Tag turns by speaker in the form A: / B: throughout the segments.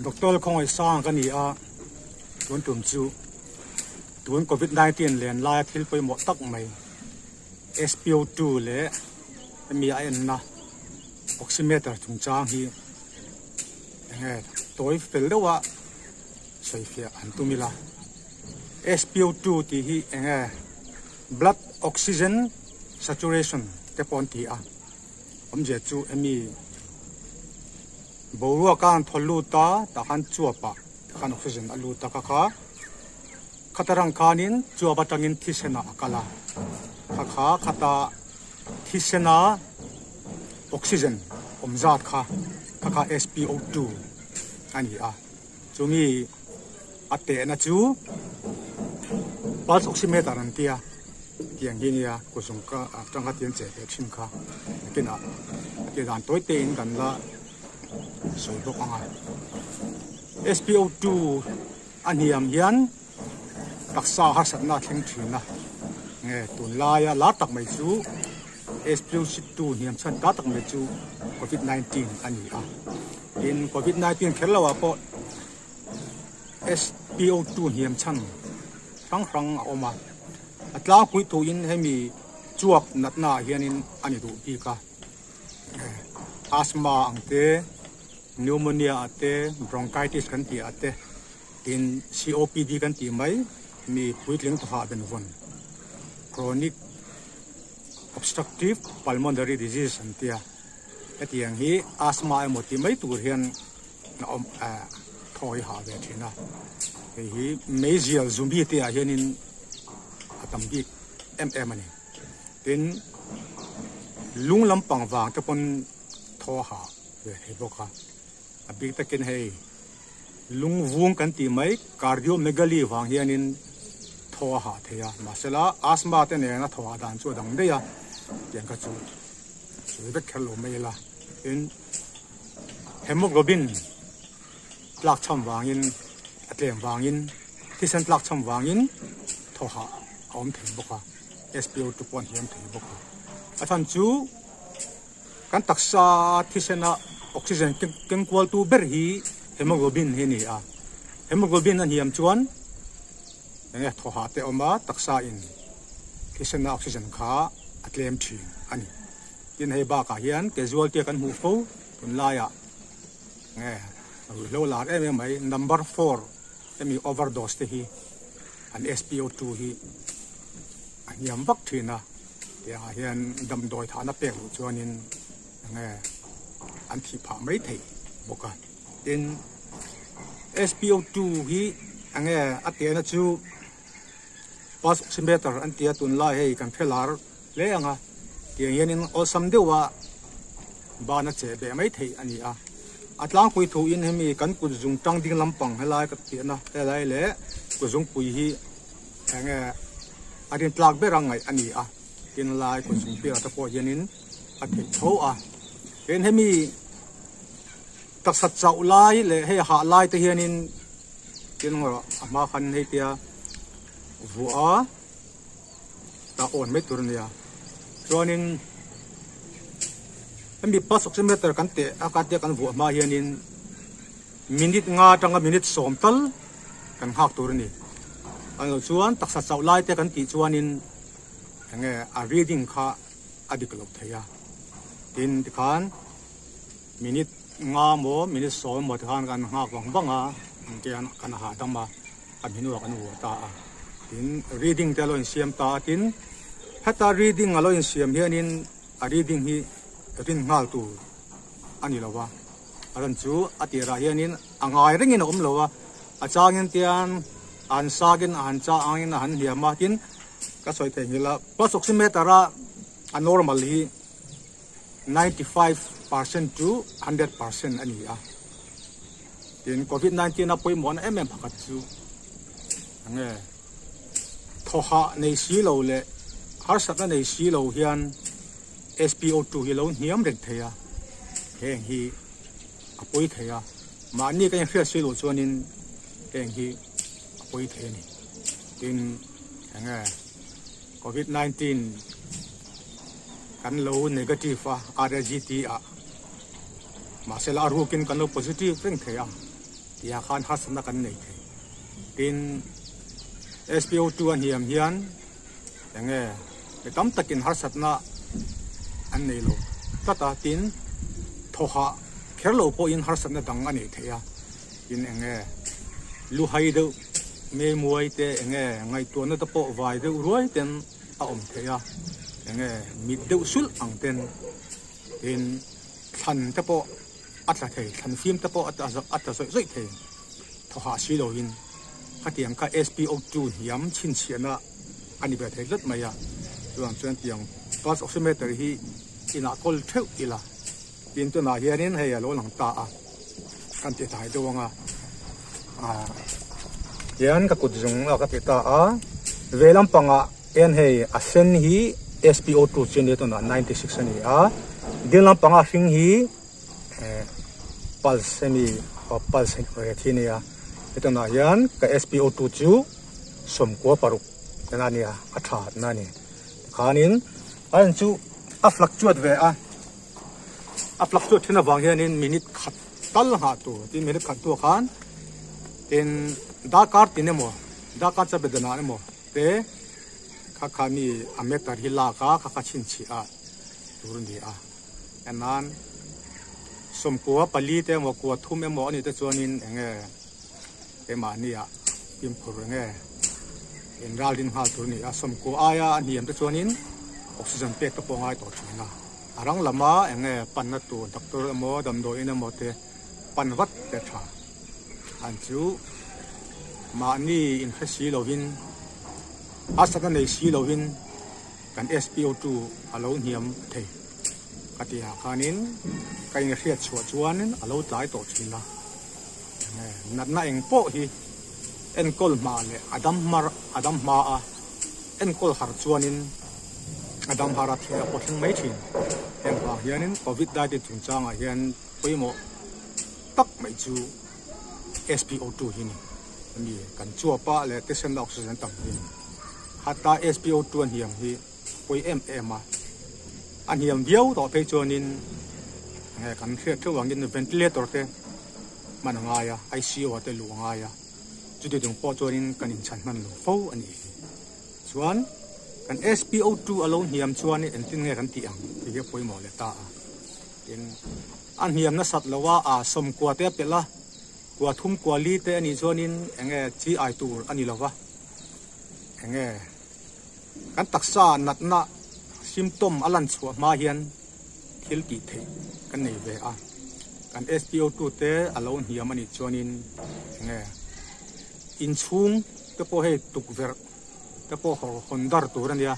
A: doctor không ai sang cái này tuần trùm chu tuần COVID-19 liền laia hripai một tắc mày SpO2 lệ mi anh na oximeter chungchang hi nghe tối phèn đâu ạ soi phê anh tu mila SpO2 thì hi nghe blood oxygen saturation te pon ti je chu mi bầu kan tholu ta khan chua pa khan oxygen alu ta kha khatarang khanin chua batangin thisena akala kha khata thisena oxygen omzat kha SpO2 ani chungi ate na chu pulse oximeter an tia tiang hinia kusung ka tanga tian che pe thin kha kina ke dan toi te in kan la soi bok anga SpO2 hniam hian taksa har satna thleng thina nge tun laia la tak mai chu SpO2 hniam chan ta tak mai chu COVID-19 ani in COVID-19 khelawa po SpO2 hniam chan rang oma atla pui tu in hemi chuak natna hianin ani du pi ka asthma angte pneumonia ate bronchitis kan ti ate in COPD kan ti mai mi puitling to ha ben von chronic obstructive pulmonary disease antia atiang hi asthma emoti mai tur hian na thoi ha ve thina hi mesial zumbi te hianin atam bi ani tin lung lampang wang te pon tho ha ve he boka abik takin hei lung vung kan ti mai cardiomegaly wang hianin tho ha theya masala asthma te ne na tho dan chu dang de ya tiang ka chu be khelo mai la in hemoglobin tlak cham wangin atlem wangin thisan tlak cham wangin tho ha om thei boka SpO2 pon hiam thei boka athan chu kan taksa thisena oxygen ken kwal tu ber hi hemoglobin he ni hemoglobin an hiam chuan nge tho ha te oma taksa in thisena oxygen kha atlem thin ani tin hei ba ka hian casualty kan hu fo tun laia nge lo la mai number 4 emi overdose te hi an SpO2 hi hniam vak thina te hian dam doi thana pek lu chuanin nge an thi pha mai thei boka tin SpO2 hi ange atena chu pulse oximeter an tia tun lai hei kan phelar le anga tiang hianin osam dewa bana che be mai thei ani atlang pui thu in hemi kan ku jung tang ding lampang helai ka tiana helai le ku jung pui hi ange adin tlak berangai ani tin lai ku jung pe ta po hianin athi tho ken hemi taksat chau lai le he ha lai te hianin tin ngor ama khan he tia vua ta on me turnia chuanin hemi pulse oximeter kan te akate kan vua ma hianin minute nga tanga minute somtal kan hak turni ano chuan taksat chau lai te kan ti chuanin nge a reading kha adiklok theya tin tikhan minute nga mo minute som mo than kan hak banga kian kan ha tama aminu kan wo ta tin reading te lo in siam ta tin hata reading alo in siam hianin a reading hi rin ngal tu ani lawa aran chu atira hianin angai ringin lawa achangin tian an sagin an cha angin han hiama tin ka soi the hila pulse oximeter a normal hi 95% to 100% ani tin COVID-19 na pawimawh na pakhat chu nge thoha nei si lo le har satna nei si lo hian SpO2 hi lo hniam reng theya heng hi apoi theya mani ka hriat si lo chuanin heng hi apoi the ni tin nge COVID-19 kan lo negative RGT masela rukin kan lo positive reng theya tiah khan harsat na kan nei thei tin SpO2 an hiam hian enge tam takin harsat na an nei lo tata tin thoha kherlo po in harsat na dang ani theya in enge lu hai do me muai te enge ngai to na ta po vai do ruai ten a om theya enge mit deuh sul ang ten in than te po atla thei than phim te po ata zoi thei thoha si lo in khatiang ka SpO2 hiam chin chiana ani ba thei lat maya chuan tiang pulse oximeter hi ina kol theu ila tin tu na hianin hei lo lang ta a kan ti thai do nga hian ka kut jung la ka ti ta a velam panga en hei a sen hi SpO2 chen le to na 96 ani a dilam panga hring hi pulse semi pulse retinia ito na hian ka SpO2 chu som ko paruk na nia a tha na ni khanin an chu a fluctuate ve a fluctuate thina wang hianin minute khat tal ha tu tin minute khat tu khan in dakar tinemo dakar cha bedana emo te kha mi ametar hila kha chin chi a turun di a enan som ko pali te mo ko thum emo ani te chuanin enge ema nia im khur nge in raldin hal tur ni a som ko aya niam te chuanin oxygen pek to pongai to thina arang lama enge panna tu doctor emo damdo ina mote panwat te tha an chu ma ni in khasi lovin asaka nei si lovin kan SpO2 alo hniam thei katia khanin kai nge hriat chuanin alo tlai to thina nat na eng po hi en kol ma le adam ma a en kol har chuanin adam hara thia po thing mai thin en ba hianin COVID-19 chungchang a hian pawimawh tak mai chu SpO2 hi ni mi kan chua pa le tesen la oxygen tam hi hata SpO2 an hiam hi poi a an hiam viau to pe chuanin nge kan hriat thu wangin ventilator te manangaya ICU ate luangaya chuti dung po chuanin kan in chan man lo fo ani chuan kan SpO2 alone hiam chuan Engtin nge kan ti ang ti ge pawimawh le ta in an hiam na sat lawa a som kwa te pela kwa thum kwa li te ani chuanin enge chi ai tur ani lawa enge kan taksa natna symptom alan chua ma hian thil ti thei kan nei ve a kan SpO2 te alone hiam ani chuanin enge in chung te po he tukver te po hondar tur ania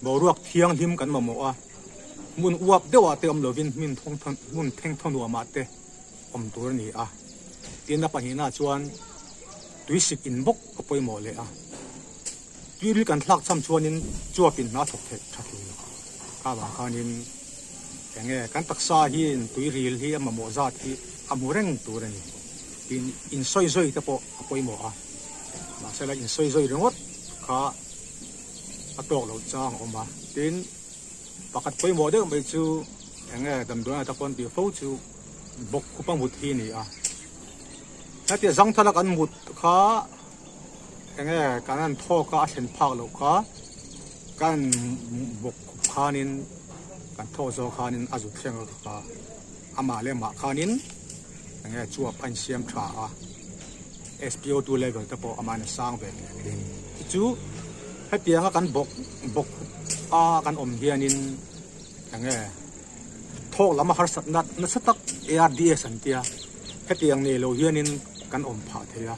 A: boruak thiang him kan mamo a mun uap dewa te om lovin min thong thon mun theng thon wa ma te om tur ni a ina pahina chuan tuisik in bok ko pawimawh le a tuil kan thlak cham chuanin chuapin na thok the thathi ka ba khanin enge kan taksa hi tuiril hi amamo zat hi amureng turani in soi te po pawimawh a ma sela in soi rengot kha atok lo chang oma tin pakhat pawimawh de mai chu enge damdona ta kon ti fo chu bok khupang mut hi ni a nati zang thalak an mut kha enge kanan thaw ka thlen phak lo kha kan bok khanin kan thaw zo khanin azu thleng kha ama le ma khanin enge chuwa pan siam tha a SpO2 level ta po aman sang ve chu hetianga kan bok a kan om hianin enge thok lama har sat nat na satak ARDS an tia hetiang ne lo hianin kan om pha theya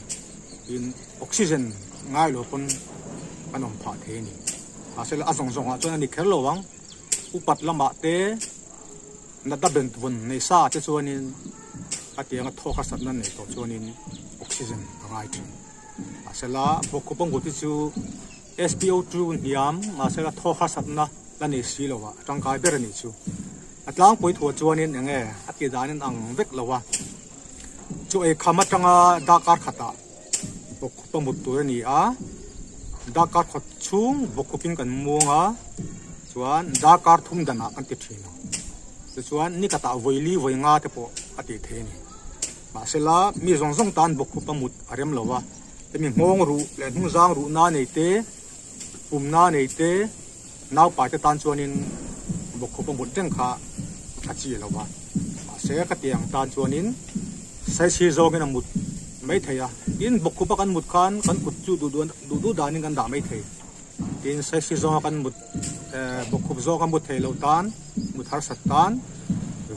A: in oxygen ngai lo pon kan om pha the ni asel azong zong a chona ni kherlo wang upat lama te na da ben bun nei sa te chuanin atianga thok har sat nan nei to chuanin oxygen ngai thi asela bokupong guti chu SpO2 hniam asela thok har sat na la nei si lowa tangkai ber ni chu atlang poi thua chuanin enge ati danin ang vek lawa chu e khamatanga dakar khata bokupong mutur ni a dakar khat chung bokuping kan muanga chuan dakar thum dana kan ti thino chuan ni kata voili voinga te po ati the ni mà sẽ là mi zong zong tan bốc khu pamut arem lawa te mi ngong ru le hung zang ru na nei te na nei te nau pa te tan chuanin bốc khu pamut reng kha achi lawa mà sẽ ka tiang tan chuanin sai si zo gen amut mai theya in bốc khu pa kan mut khan kan kut chu du danin kan da mai thei tin sai si zo kan mut bốc khu zo kan mut thei lo tan mut har sat tan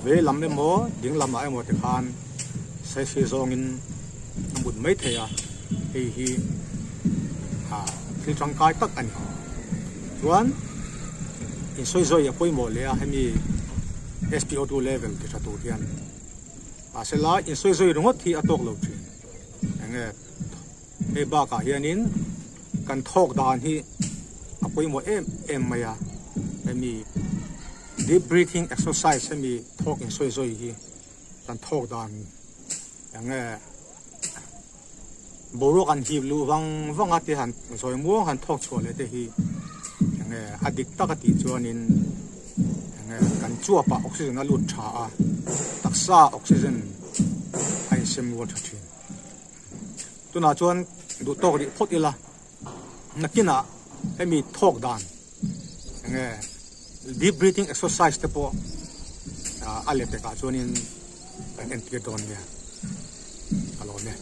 A: về làm em mò tiếng làm ai một tiếng Hàn sẽ sử dụng in một mấy thầy thì khi trong cái tất anh chuẩn in soi rồi à pawimawh lea hay mi SpO2 level thì sao tụt hian à sẽ là in soi rồi đúng không thì atok lâu chuyện nghe cái ba cả hian in cần thọc đàn hi à pawimawh em mày à hay mi deep breathing exercise hay mi thok in soi soi hi kan thok dan yang boro kan hi lu wang ate han soi muang han thok chole te hi yang adik takati chuanin yang kan chua pa oxygen a lut tha a taksa oxygen ai sem wo thathin tuna chuan du tok ri phot ila nakina hay mi thok dan yang deep breathing exercise te po ale te ka chuanin kan entir don ya alo ne